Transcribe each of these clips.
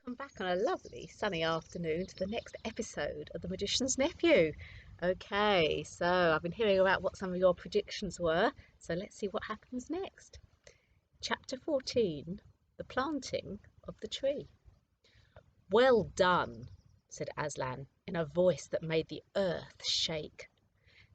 Welcome back on a lovely sunny afternoon to the next episode of The Magician's Nephew. Okay, so I've been hearing about what some of your predictions were, so let's see what happens next. Chapter 14, The Planting of the Tree. Well done, said Aslan in a voice that made the earth shake.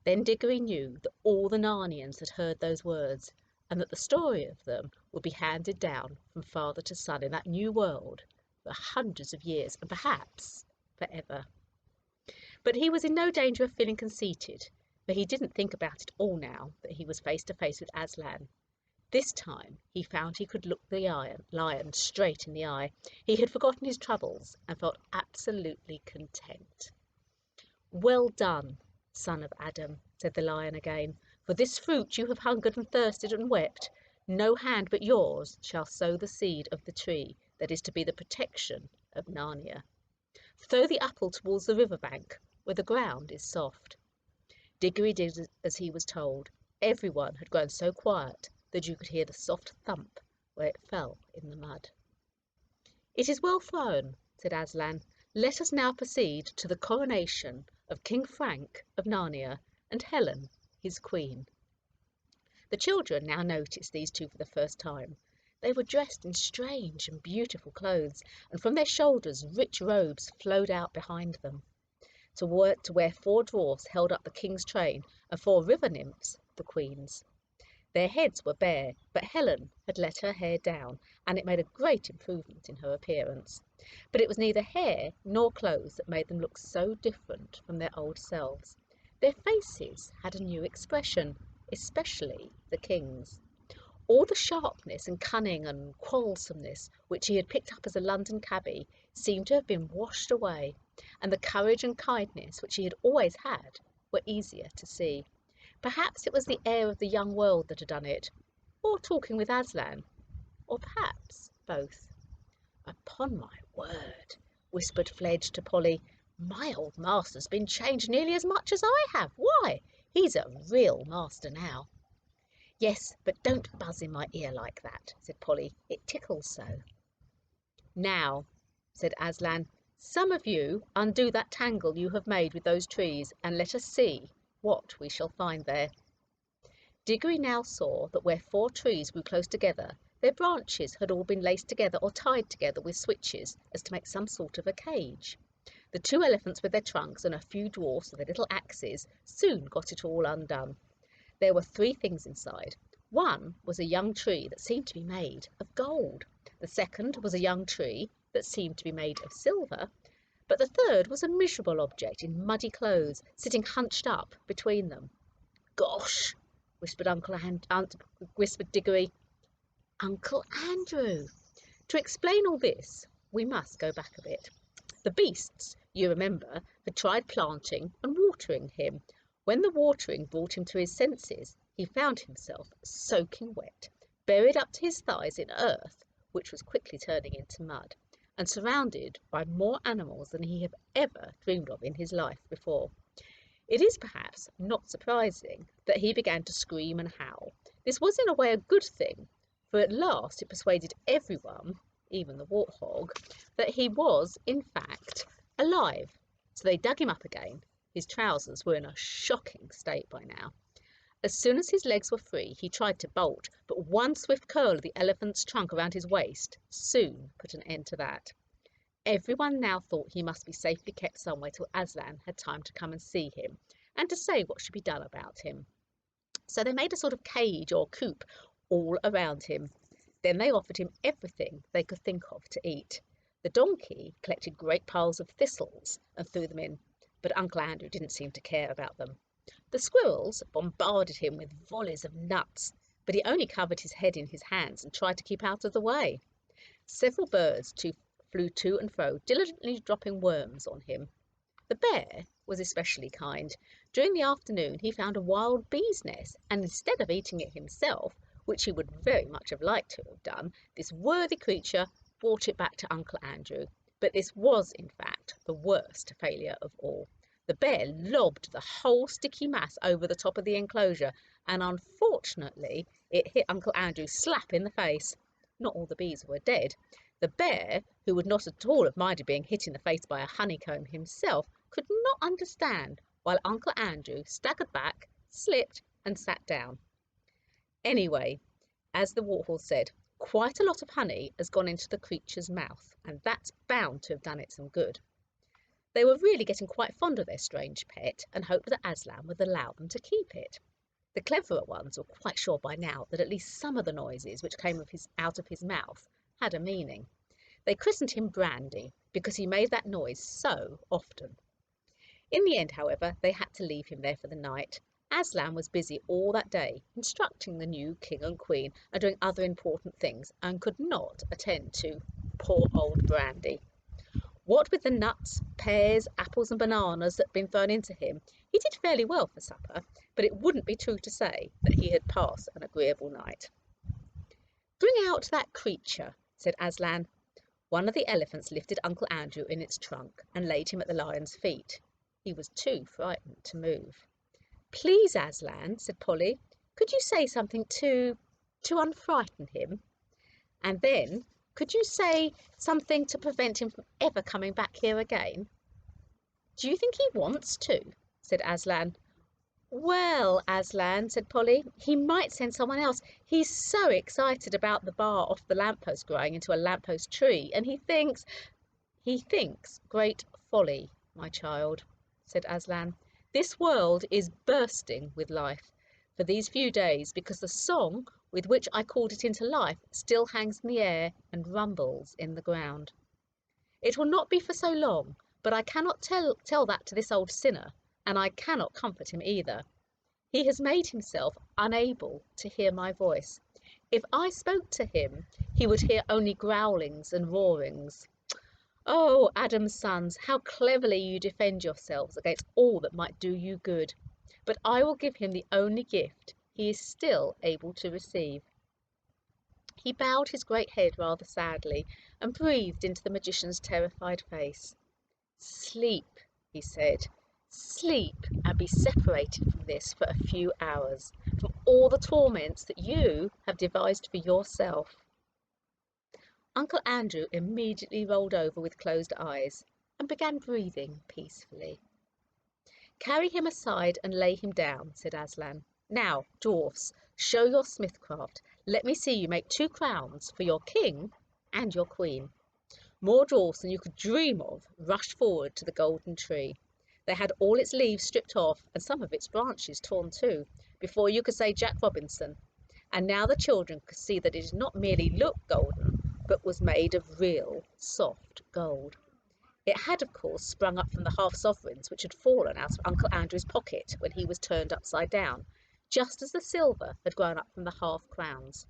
Then Diggory knew that all the Narnians had heard those words, and that the story of them would be handed down from father to son in that new world for hundreds of years, and perhaps forever. But he was in no danger of feeling conceited, for he didn't think about it all now that he was face to face with Aslan. This time he found he could look the lion straight in the eye. He had forgotten his troubles and felt absolutely content. Well done, son of Adam, said the lion again. For this fruit you have hungered and thirsted and wept. No hand but yours shall sow the seed of the tree that is to be the protection of Narnia. Throw the apple towards the river bank, where the ground is soft. Diggory did as he was told. Everyone had grown so quiet that you could hear the soft thump where it fell in the mud. It is well thrown, said Aslan. Let us now proceed to the coronation of King Frank of Narnia and Helen, his queen. The children now noticed these two for the first time. They were dressed in strange and beautiful clothes, and from their shoulders rich robes flowed out behind them, to where 4 dwarfs held up the king's train and 4 river nymphs the queen's. Their heads were bare, but Helen had let her hair down, and it made a great improvement in her appearance. But it was neither hair nor clothes that made them look so different from their old selves. Their faces had a new expression, especially the king's. All the sharpness and cunning and quarrelsomeness which he had picked up as a London cabby seemed to have been washed away, and the courage and kindness which he had always had were easier to see. Perhaps it was the air of the young world that had done it, or talking with Aslan, or perhaps both. Upon my word, whispered Fledge to Polly, my old master's been changed nearly as much as I have. Why, he's a real master now. Yes, but don't buzz in my ear like that, said Polly. It tickles so. Now, said Aslan, some of you undo that tangle you have made with those trees, and let us see what we shall find there. Diggory now saw that where 4 trees grew close together, their branches had all been laced together or tied together with switches as to make some sort of a cage. The 2 elephants with their trunks and a few dwarfs with their little axes soon got it all undone. There were 3 things inside. One was a young tree that seemed to be made of gold. The second was a young tree that seemed to be made of silver. But the third was a miserable object in muddy clothes, sitting hunched up between them. Gosh, whispered whispered Diggory. Uncle Andrew. To explain all this, we must go back a bit. The beasts, you remember, had tried planting and watering him. When the watering brought him to his senses, he found himself soaking wet, buried up to his thighs in earth, which was quickly turning into mud, and surrounded by more animals than he had ever dreamed of in his life before. It is perhaps not surprising that he began to scream and howl. This was in a way a good thing, for at last it persuaded everyone, even the warthog, that he was, in fact, alive. So they dug him up again. His trousers were in a shocking state by now. As soon as his legs were free, he tried to bolt, but one swift curl of the elephant's trunk around his waist soon put an end to that. Everyone now thought he must be safely kept somewhere till Aslan had time to come and see him, and to say what should be done about him. So they made a sort of cage or coop all around him. Then they offered him everything they could think of to eat. The donkey collected great piles of thistles and threw them in, but Uncle Andrew didn't seem to care about them. The squirrels bombarded him with volleys of nuts, but he only covered his head in his hands and tried to keep out of the way. Several birds flew to and fro, diligently dropping worms on him. The bear was especially kind. During the afternoon he found a wild bee's nest, and instead of eating it himself, which he would very much have liked to have done, this worthy creature brought it back to Uncle Andrew. But this was, in fact, the worst failure of all. The bear lobbed the whole sticky mass over the top of the enclosure, and unfortunately it hit Uncle Andrew slap in the face. Not all the bees were dead. The bear, who would not at all have minded being hit in the face by a honeycomb himself, could not understand why Uncle Andrew staggered back, slipped, and sat down. Anyway, as the waterfall said, quite a lot of honey has gone into the creature's mouth, and that's bound to have done it some good. They were really getting quite fond of their strange pet and hoped that Aslan would allow them to keep it. The cleverer ones were quite sure by now that at least some of the noises which came out of his mouth had a meaning. They christened him Brandy because he made that noise so often. In the end, however, they had to leave him there for the night. Aslan was busy all that day, instructing the new king and queen and doing other important things, and could not attend to poor old Brandy. What with the nuts, pears, apples and bananas that had been thrown into him, he did fairly well for supper, but it wouldn't be true to say that he had passed an agreeable night. "Bring out that creature," said Aslan. One of the elephants lifted Uncle Andrew in its trunk and laid him at the lion's feet. He was too frightened to move. "Please, Aslan," said Polly, "could you say something to unfrighten him? And then, could you say something to prevent him from ever coming back here again?" "Do you think he wants to?" said Aslan. "Well, Aslan," said Polly, "he might send someone else. He's so excited about the bar off the lamppost growing into a lamppost tree, and he thinks—" "He thinks great folly, my child," said Aslan. "This world is bursting with life for these few days, because the song with which I called it into life still hangs in the air and rumbles in the ground. It will not be for so long, but I cannot tell that to this old sinner, and I cannot comfort him either. He has made himself unable to hear my voice. If I spoke to him, he would hear only growlings and roarings. Oh, Adam's sons, how cleverly you defend yourselves against all that might do you good. But I will give him the only gift he is still able to receive." He bowed his great head rather sadly and breathed into the magician's terrified face. "Sleep," he said. "Sleep and be separated from this for a few hours, from all the torments that you have devised for yourself." Uncle Andrew immediately rolled over with closed eyes and began breathing peacefully. "Carry him aside and lay him down," said Aslan. "Now, dwarfs, show your smithcraft. Let me see you make 2 crowns for your king and your queen." More dwarfs than you could dream of rushed forward to the golden tree. They had all its leaves stripped off and some of its branches torn too, before you could say Jack Robinson. And now the children could see that it did not merely look golden, but was made of real, soft gold. It had, of course, sprung up from the half-sovereigns which had fallen out of Uncle Andrew's pocket when he was turned upside down, just as the silver had grown up from the half-crowns.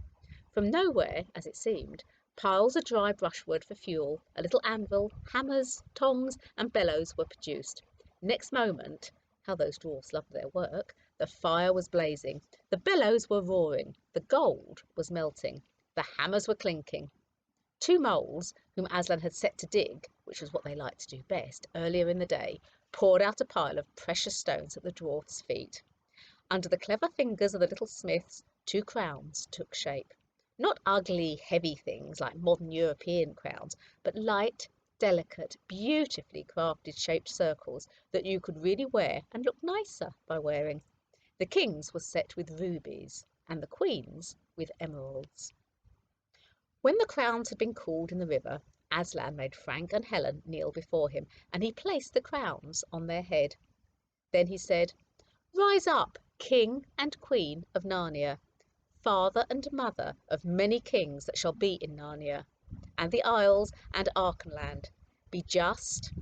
From nowhere, as it seemed, piles of dry brushwood for fuel, a little anvil, hammers, tongs, and bellows were produced. Next moment, how those dwarfs loved their work, the fire was blazing, the bellows were roaring, the gold was melting, the hammers were clinking. 2 moles, whom Aslan had set to dig, which was what they liked to do best, earlier in the day, poured out a pile of precious stones at the dwarfs' feet. Under the clever fingers of the little smiths, 2 crowns took shape. Not ugly, heavy things like modern European crowns, but light, delicate, beautifully crafted shaped circles that you could really wear and look nicer by wearing. The king's was set with rubies, and the queen's with emeralds. When the crowns had been cooled in the river, Aslan made Frank and Helen kneel before him, and he placed the crowns on their head. Then he said, "Rise up, King and Queen of Narnia, father and mother of many kings that shall be in Narnia, and the Isles and Archenland. Be just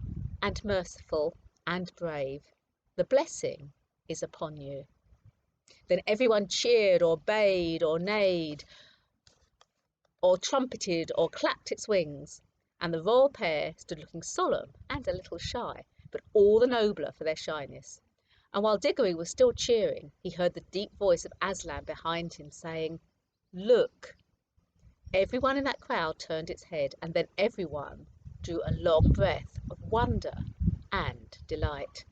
and merciful and brave. The blessing is upon you." Then everyone cheered or bayed or neighed or trumpeted or clapped its wings, and the royal pair stood looking solemn and a little shy, but all the nobler for their shyness. And while Diggory was still cheering, he heard the deep voice of Aslan behind him saying, "Look." Everyone in that crowd turned its head, and then everyone drew a long breath of wonder and delight.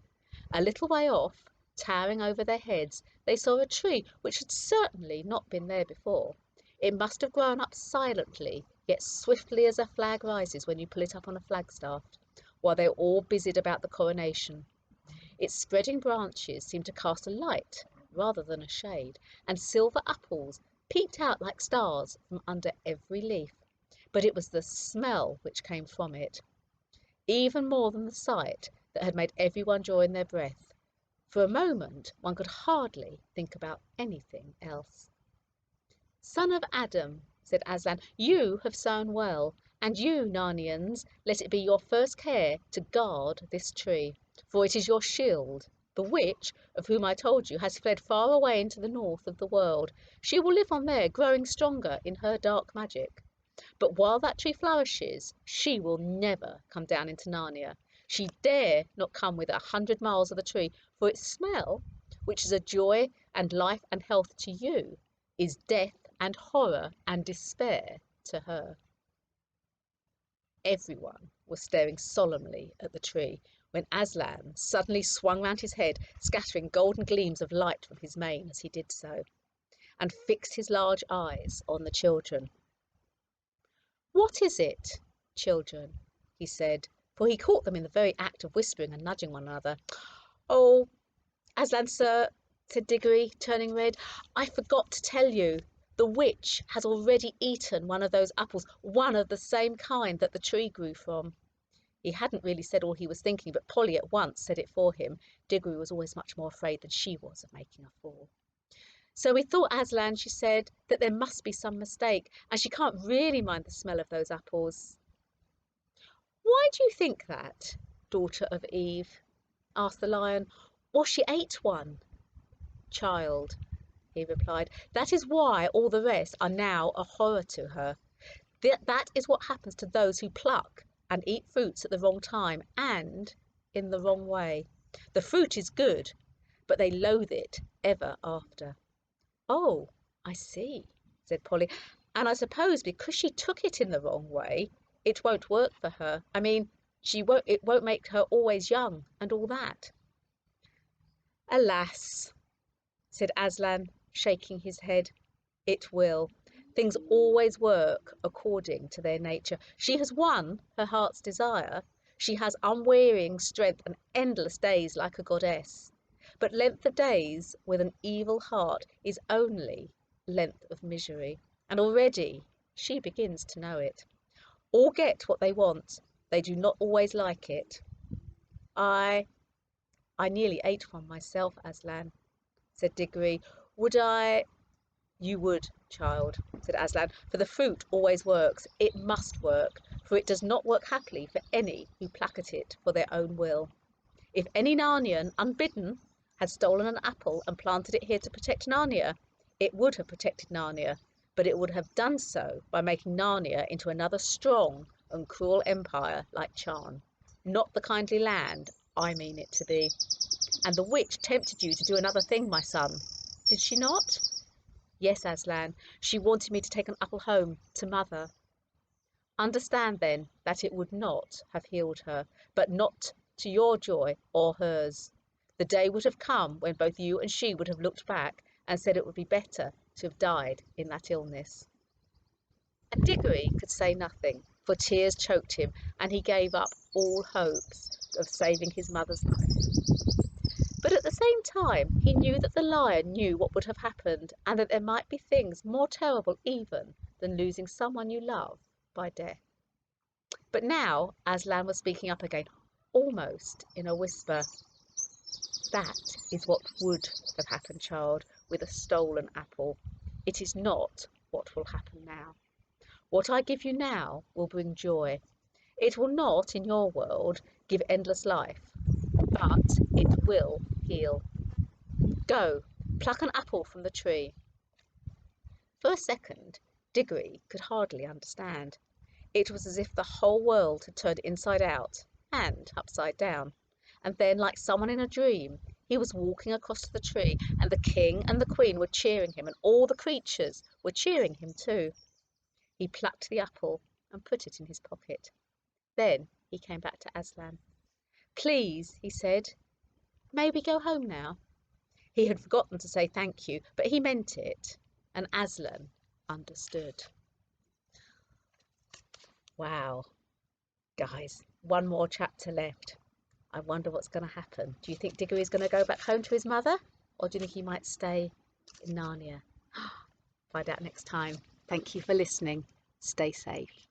A little way off, towering over their heads, they saw a tree which had certainly not been there before. It must have grown up silently yet swiftly as a flag rises when you pull it up on a flagstaff, while they were all busied about the coronation. Its spreading branches seemed to cast a light rather than a shade, and silver apples peeped out like stars from under every leaf. But it was the smell which came from it, even more than the sight, that had made everyone draw in their breath. For a moment one could hardly think about anything else. "Son of Adam," said Aslan, "you have sown well, and you, Narnians, let it be your first care to guard this tree, for it is your shield. The witch, of whom I told you, has fled far away into the north of the world. She will live on there, growing stronger in her dark magic. But while that tree flourishes, she will never come down into Narnia. She dare not come within 100 miles of the tree, for its smell, which is a joy and life and health to you, is death and horror and despair to her." Everyone was staring solemnly at the tree when Aslan suddenly swung round his head, scattering golden gleams of light from his mane as he did so, and fixed his large eyes on the children. "What is it, children?" he said, for he caught them in the very act of whispering and nudging one another. "Oh, Aslan, sir," said Diggory, turning red, "I forgot to tell you. The witch has already eaten one of those apples, one of the same kind that the tree grew from." He hadn't really said all he was thinking, but Polly at once said it for him. Diggory was always much more afraid than she was of making a fool. "So we thought, Aslan," she said, "that there must be some mistake, and she can't really mind the smell of those apples." "Why do you think that, daughter of Eve?" asked the lion. "Well, she ate one." "Child," he replied, "that is why all the rest are now a horror to her. That is what happens to those who pluck and eat fruits at the wrong time and in the wrong way. The fruit is good, but they loathe it ever after." "Oh, I see," said Polly. "And I suppose because she took it in the wrong way, it won't work for her. I mean, it won't make her always young and all that." "Alas," said Aslan, shaking his head, "it will. Things always work according to their nature. She has won her heart's desire. She has unwearying strength and endless days like a goddess. But length of days with an evil heart is only length of misery, and already she begins to know it. All get what they want. They do not always like it. I nearly ate one myself, Aslan," said Diggory. "Would I—" "You would, child," said Aslan, "for the fruit always works. It must work, for it does not work happily for any who pluck at it for their own will. If any Narnian, unbidden, had stolen an apple and planted it here to protect Narnia, it would have protected Narnia, but it would have done so by making Narnia into another strong and cruel empire like Charn. Not the kindly land I mean it to be. And the witch tempted you to do another thing, my son, did she not?" "Yes, Aslan. She wanted me to take an apple home to mother." "Understand, then, that it would not have healed her, but not to your joy or hers. The day would have come when both you and she would have looked back and said it would be better to have died in that illness." And Diggory could say nothing, for tears choked him, and he gave up all hopes of saving his mother's life. But at the same time he knew that the lion knew what would have happened, and that there might be things more terrible even than losing someone you love by death. But now Aslan was speaking up again, almost in a whisper. "That is what would have happened, child, with a stolen apple. It is not what will happen now. What I give you now will bring joy. It will not, in your world, give endless life, but it will heal. Go, pluck an apple from the tree." For a second, Diggory could hardly understand. It was as if the whole world had turned inside out and upside down. And then, like someone in a dream, he was walking across to the tree, and the king and the queen were cheering him, and all the creatures were cheering him too. He plucked the apple and put it in his pocket. Then he came back to Aslan. "Please," he said, "may we go home now?" He had forgotten to say thank you, but he meant it, and Aslan understood. Wow, guys, one more chapter left. I wonder what's going to happen. Do you think Diggory is going to go back home to his mother? Or do you think he might stay in Narnia? Find out next time. Thank you for listening. Stay safe.